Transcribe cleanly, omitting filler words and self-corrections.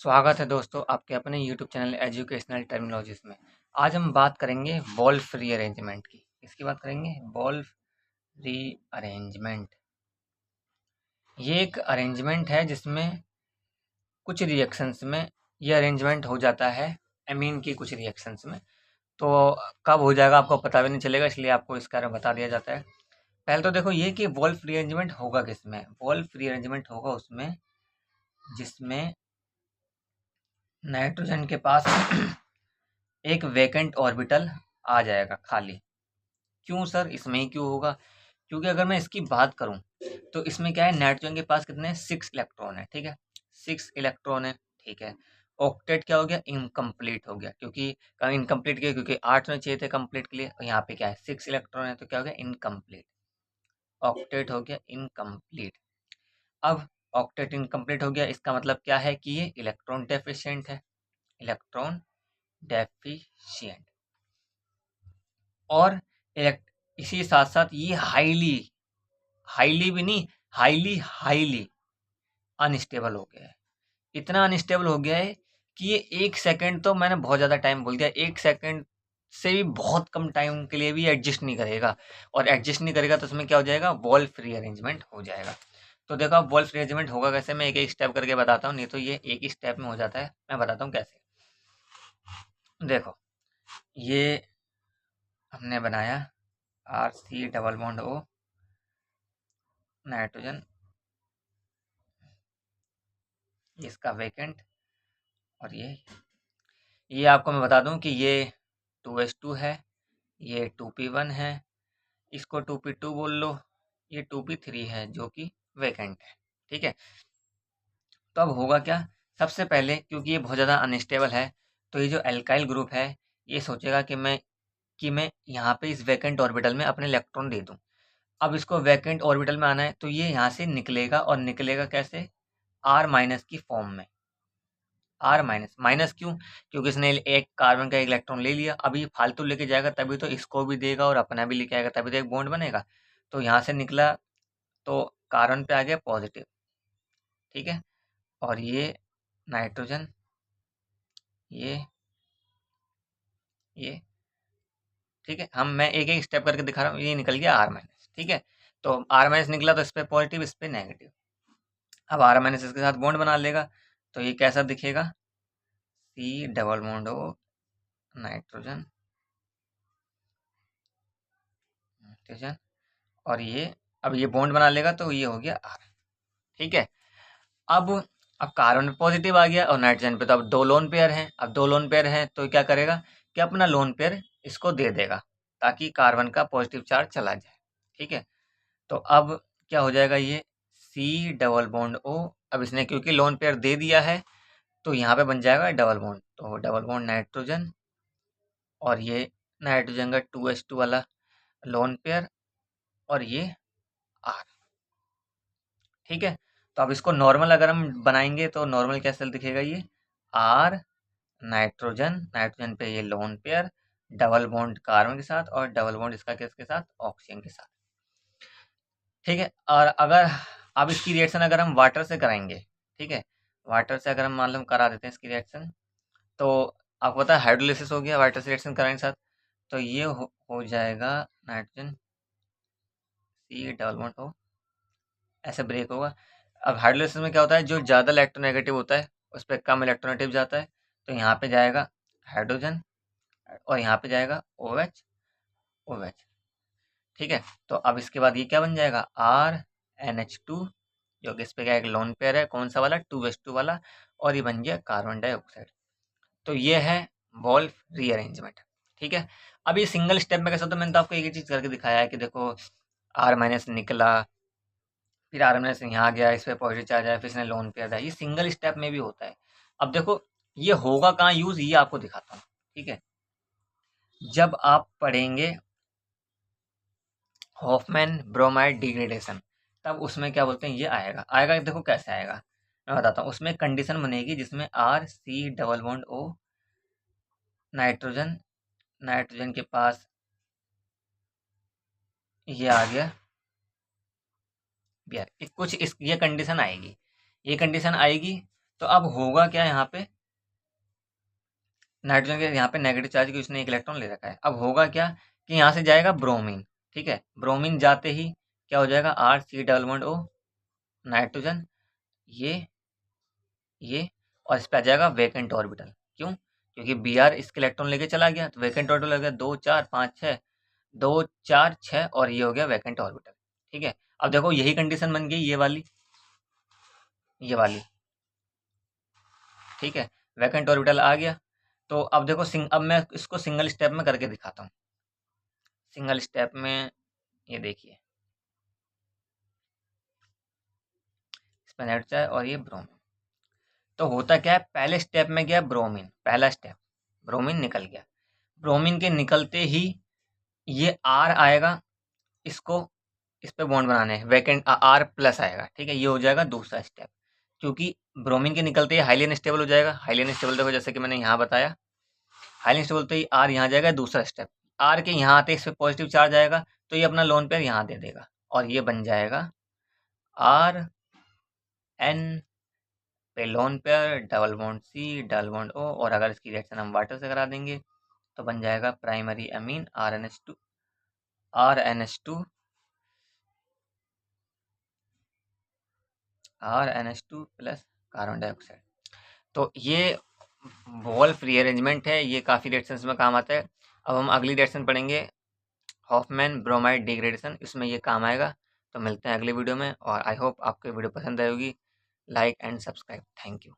स्वागत है दोस्तों आपके अपने YouTube चैनल एजुकेशनल टर्मिनोलॉजीज में। आज हम बात करेंगे वॉल्फ रीअरेंजमेंट की। इसकी बात करेंगे वॉल्फ रीअरेंजमेंट। ये एक अरेंजमेंट है जिसमें कुछ रिएक्शंस में ये अरेंजमेंट हो जाता है एमीन की कुछ रिएक्शंस में। तो कब हो जाएगा आपको पता भी नहीं चलेगा, इसलिए आपको इस कारण बता दिया जाता है। पहले तो देखो ये कि वॉल्फ रीअरेंजमेंट होगा किसमें। वॉल्फ रीअरेंजमेंट होगा उसमें जिसमें नाइट्रोजन के पास एक वैकेंट ऑर्बिटल आ जाएगा खाली। क्यों सर, इसमें ही क्यों होगा? क्योंकि अगर मैं इसकी बात करूं तो इसमें क्या है, नाइट्रोजन के पास कितने 6 इलेक्ट्रॉन है। ठीक है, 6 इलेक्ट्रॉन है। ठीक है, ऑक्टेट क्या हो गया, इनकम्प्लीट हो गया। क्योंकि इनकम्प्लीट किया क्योंकि 8 में चाहिए थे कंप्लीट के लिए, और यहाँ पे क्या है 6 इलेक्ट्रॉन है, तो क्या हो गया इनकम्प्लीट। ऑक्टेट हो गया इनकम्प्लीट। अब ऑक्टेट इनकम्प्लीट हो गया, इसका मतलब क्या है कि ये इलेक्ट्रॉन डेफिशिएंट है। Electron deficient. और इसी साथ साथ ये हाईली हाईली भी नहीं, हाईली हाईली अनस्टेबल हो गया है। इतना अनस्टेबल हो गया है कि ये 1 सेकंड, तो मैंने बहुत ज़्यादा टाइम बोल दिया, 1 सेकंड से भी बहुत कम टाइम के लिए भी एडजस्ट नहीं करेगा। और एडजस्ट नहीं करेगा तो उसमें क्या हो जाएगा, वॉल्फ रीअरेंजमेंट हो जाएगा। तो देखो अब वॉल्फ रीअरेंजमेंट होगा कैसे, मैं एक एक स्टेप करके बताता हूँ, नहीं तो ये एक ही स्टेप में हो जाता है। मैं बताता हूँ कैसे। देखो, ये हमने बनाया RC double bond O nitrogen, इसका वैकेंट। और ये आपको मैं बता दूं कि ये 2s2 है, ये 2p1 है, इसको 2p2 बोल लो, ये 2p3 है जो कि वैकेंट है। ठीक है, तो अब होगा क्या, सबसे पहले क्योंकि ये बहुत ज़्यादा अनस्टेबल है, तो ये जो एल्काइल ग्रुप है ये सोचेगा कि मैं यहाँ पे इस वैकेंट ऑर्बिटल में अपने इलेक्ट्रॉन दे दूं। अब इसको वैकेंट ऑर्बिटल में आना है तो ये यहाँ से निकलेगा, और निकलेगा कैसे, R माइनस की फॉर्म में। आर माइनस, माइनस क्यों, क्योंकि इसने एक कार्बन का एक इलेक्ट्रॉन ले लिया। अभी फालतू लेके जाएगा तभी तो इसको भी देगा और अपना भी लेके आएगा, तभी तो एक बॉन्ड बनेगा। तो यहाँ से निकला तो कार्बन पे आ गया पॉजिटिव। ठीक है, और ये नाइट्रोजन, ये ठीक है, मैं एक एक स्टेप करके दिखा रहा हूँ। ये निकल गया आर माइनस। ठीक है, तो आर माइनस निकला तो इस पे पॉजिटिव, इस पे नेगेटिव। अब आर माइनस इसके साथ बॉन्ड बना लेगा, तो ये कैसा दिखेगा, C double bond O nitrogen, nitrogen. और ये अब ये बॉन्ड बना लेगा तो ये हो गया आर। ठीक है, अब अब कार्बन पे पॉजिटिव आ गया और नाइट्रोजन पे तो अब 2 लोन पेयर हैं। अब 2 लोन पेयर हैं तो क्या करेगा कि अपना लोन पेयर इसको दे देगा, ताकि कार्बन का पॉजिटिव चार्ज चला जाए। ठीक है, तो अब क्या हो जाएगा, ये सी डबल बॉन्ड ओ। अब इसने क्योंकि लोन पेयर दे दिया है तो यहाँ पे बन जाएगा डबल बॉन्ड, तो डबल बॉन्ड नाइट्रोजन, और ये नाइट्रोजन का 2s2 वाला लोन पेयर, और ये आर। ठीक है, तो अब इसको नॉर्मल अगर हम बनाएंगे तो नॉर्मल कैसे दिखेगा, ये आर नाइट्रोजन, नाइट्रोजन पे ये loan pair, double bond carbon के साथ और डबल बॉन्ड इसका किसके साथ, ऑक्सीजन के साथ। ठीक है, और अगर अब इसकी रिएक्शन अगर हम वाटर से कराएंगे, ठीक है, वाटर से अगर हम मान लो हम करा देते हैं इसकी रिएक्शन, तो आपको पता है हाइड्रोलिसिस हो गया वाटर से रिएक्शन कराने के साथ, तो ये हो जाएगा nitrogen C double bond O, ऐसे ब्रेक होगा। अब हाइड्रोलिसिस में क्या होता है, जो ज़्यादा इलेक्ट्रोनेगेटिव होता है उस पर कम इलेक्ट्रोनेगेटिव जाता है, तो यहाँ पे जाएगा हाइड्रोजन और यहाँ पे जाएगा OH, OH। ठीक है, तो अब इसके बाद ये क्या बन जाएगा, RNH2, जो कि इस पे क्या एक लोन पेयर है, कौन सा वाला, 2s2 वाला, और ये बन गया कार्बन डाइऑक्साइड। तो ये है वॉल्फ रीअरेंजमेंट। ठीक है, अब ये सिंगल स्टेप में कैसे होता है, मैंने तो आपको एक ही चीज़ करके दिखाया है कि देखो R माइनस निकला, फिर R माइनस यहाँ गया, इस पे पॉजिटिव चार्ज आया, फिर इसने लोन पेयर दिया। ये सिंगल स्टेप में भी होता है। अब देखो ये होगा कहाँ यूज़, ये आपको दिखाता हूँ। ठीक है, जब आप पढ़ेंगे हॉफमैन ब्रोमाइड डिग्रेडेशन, तब उसमें क्या बोलते हैं, ये आएगा। आएगा देखो कैसे आएगा, मैं बताता हूँ। उसमें कंडीशन बनेगी जिसमें RC double bond O nitrogen, nitrogen के पास ये आ गया बियर, कुछ इस ये कंडीशन आएगी। ये कंडीशन आएगी तो अब होगा क्या यहाँ पे, नाइट्रोजन के यहाँ पे नेगेटिव चार्ज की उसने एक इलेक्ट्रॉन ले रखा है। अब होगा क्या कि यहाँ से जाएगा ब्रोमीन, ठीक है, ब्रोमीन जाते ही क्या हो जाएगा, R C double bond O, nitrogen, ये और इस पे आ जाएगा वैकेंट ऑर्बिटल। क्यों? क्योंकि बी आर इसके इलेक्ट्रॉन लेके चला गया, तो वैकेंट ऑर्बिटल हो गया 2 4 5 6, 2 4 6 और ये हो गया वैकेंट ऑर्बिटल। ठीक है, अब देखो यही कंडीशन बन गई ये वाली, ठीक है, वैकेंट ऑर्बिटल आ गया। तो अब देखो अब मैं इसको सिंगल स्टेप में करके दिखाता हूँ। सिंगल स्टेप में ये देखिए, इसमें नाइट्रोजन और ये ब्रोमीन। तो होता क्या है, पहले स्टेप में गया ब्रोमीन, पहला स्टेप ब्रोमीन निकल गया, ब्रोमीन के निकलते ही ये आर आएगा, इसको इस पे बॉन्ड बनाने, वैकेंट आर प्लस आएगा, ठीक है, ये हो जाएगा दूसरा स्टेप। क्योंकि ब्रोमीन के निकलते ही हाईली अनस्टेबल हो जाएगा, हाईली अनस्टेबल देखो जैसे कि मैंने यहाँ बताया, हाईली अनस्टेबल तो ही आर यहाँ जाएगा, दूसरा स्टेप आर के यहाँ आते इस पे पॉजिटिव चार्ज आएगा, तो ये अपना लोन पेयर यहाँ दे देगा और ये बन जाएगा आर एन पे lone pair double bond C double bond O, और अगर इसकी रिएक्शन हम वाटर से करा देंगे तो बन जाएगा primary amine R N H two plus carbon dioxide. तो ये वॉल्फ रीअरेंजमेंट है, ये काफ़ी रिएक्शंस में काम आता है। अब हम अगली रिएक्शन पढ़ेंगे हॉफमैन ब्रोमाइड डिग्रेडेशन, इसमें ये काम आएगा। तो मिलते हैं अगली वीडियो में, और आई होप आपको वीडियो पसंद आएगी। Like and subscribe, thank you.